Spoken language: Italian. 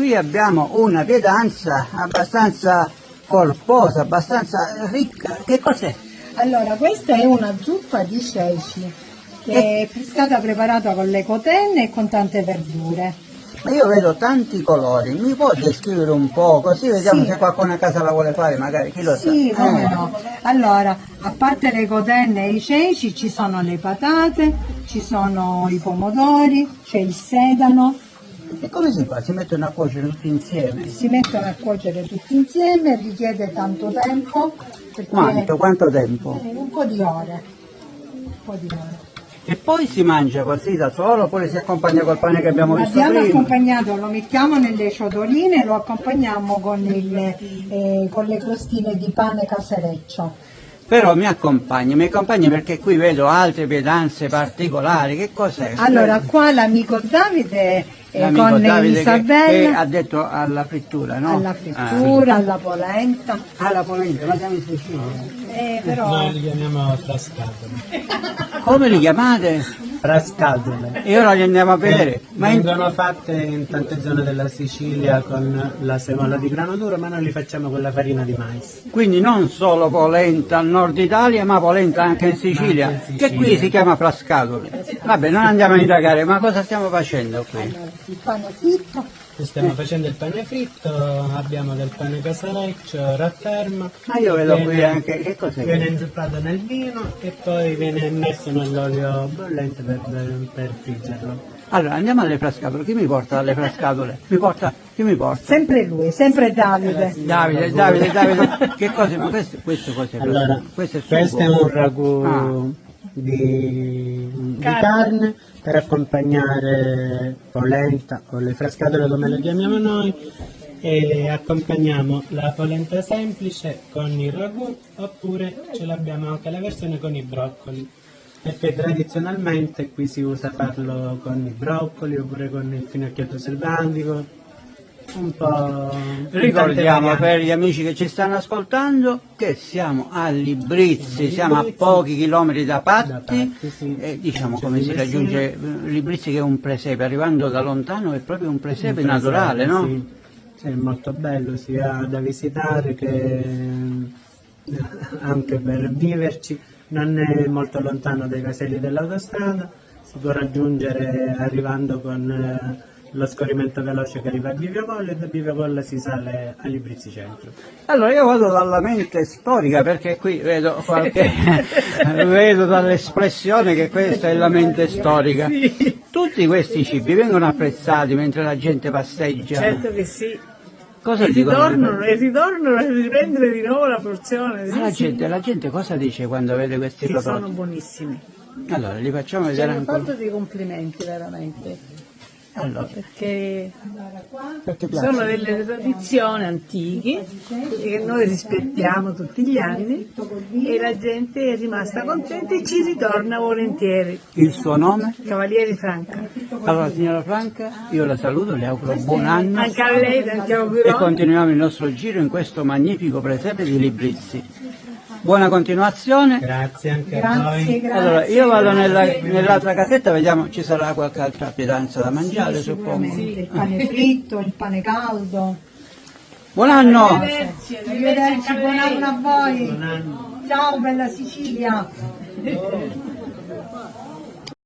qui abbiamo una pietanza abbastanza corposa, abbastanza ricca. Che cos'è? Allora, questa è una zuppa di ceci che è stata preparata con le cotenne e con tante verdure. Ma io vedo tanti colori, mi può descrivere un po', così vediamo Sì. se qualcuno a casa la vuole fare, magari, chi lo sa. Sì, come no. Allora, a parte le cotenne e i ceci, ci sono le patate, ci sono i pomodori, c'è il sedano, E come si fa? Si mettono a cuocere tutti insieme? si mettono a cuocere tutti insieme, richiede tanto tempo, perché Quanto tempo? un po' di ore. Un po' di ore. E poi si mangia così da solo, oppure si accompagna col pane che abbiamo visto Abbiamo prima? accompagnato, lo mettiamo nelle ciotoline e lo accompagniamo con le crostine di pane casereccio. Però mi accompagni perché qui vedo altre pietanze particolari, che cos'è? Allora, qua l'amico Davide L'amico con Davide Isabella che ha detto alla frittura, no? alla frittura, alla polenta. Alla polenta, ma siamo in Sicilia. Però Noi li chiamiamo frascatole. Come li chiamate? Frascatole. E ora li andiamo a vedere. Ma in- Vengono fatte in tante zone della Sicilia con la semola di grano duro, ma noi li facciamo con la farina di mais. Quindi non solo polenta al nord Italia, ma polenta anche in Sicilia, Anche in Sicilia. che qui si chiama frascatole. Vabbè, non andiamo a indagare, ma cosa stiamo facendo qui? il pane fritto, Stiamo facendo il pane fritto, abbiamo del pane casareccio, rafferma. Ma io vedo qui anche, che cos'è? Viene inzuppato nel vino e poi viene messo nell'olio bollente per friggerlo. Allora, andiamo alle frascatole. Chi mi porta alle frascatole? Chi mi porta? sempre lui, sempre Davide. Davide, che cosa? Ma questo cos'è? Allora, Questo è sugo. questo è un ragù Ah. di carne per accompagnare polenta o le frascatole come le chiamiamo noi, e accompagniamo la polenta semplice con il ragù, oppure ce l'abbiamo anche la versione con i broccoli, perché tradizionalmente qui si usa farlo con i broccoli oppure con il finocchietto selvatico, un po'. Ricordiamo per gli amici che ci stanno ascoltando che siamo a Librizzi, siamo a pochi chilometri da Patti, sì. e diciamo come si raggiunge Librizzi, che è un presepe, arrivando da lontano è proprio un presepe naturale, no? Sì. Sì, è molto bello sia da visitare che anche per viverci, non è molto lontano dai caselli dell'autostrada, si può raggiungere arrivando con lo scorrimento veloce che arriva a Bivio Colle, e da Bivio Colle si sale a Librizzi Centro. Allora io vado dalla mente storica, perché qui vedo vedo dall'espressione che questa è la mente storica. Tutti questi cibi vengono apprezzati mentre la gente passeggia. Certo che sì. Cosa E dicono? ritornano a riprendere di nuovo la porzione. Ma Sì, la gente cosa dice quando vede questi che sono prodotti? buonissimi. Allora, li facciamo Ci vedere hanno ancora. fatto dei complimenti veramente, Allora, perché perché piace? sono delle tradizioni antiche che noi rispettiamo tutti gli anni e la gente è rimasta contenta e ci ritorna volentieri. Il suo nome? Cavalieri Franca. Allora, signora Franca, io la saluto, le auguro buon anno Anche a lei tanti e auguroni. continuiamo il nostro giro in questo magnifico presepe di Librizzi. Buona continuazione. Grazie anche a Grazie, voi. grazie. Allora, io vado nell'altra casetta, vediamo, ci sarà qualche altra pietanza da mangiare, suppongo. Sicuramente, il pane fritto, il pane caldo. Buon anno! Arrivederci, buon anno a voi. Buon anno. Ciao bella Sicilia.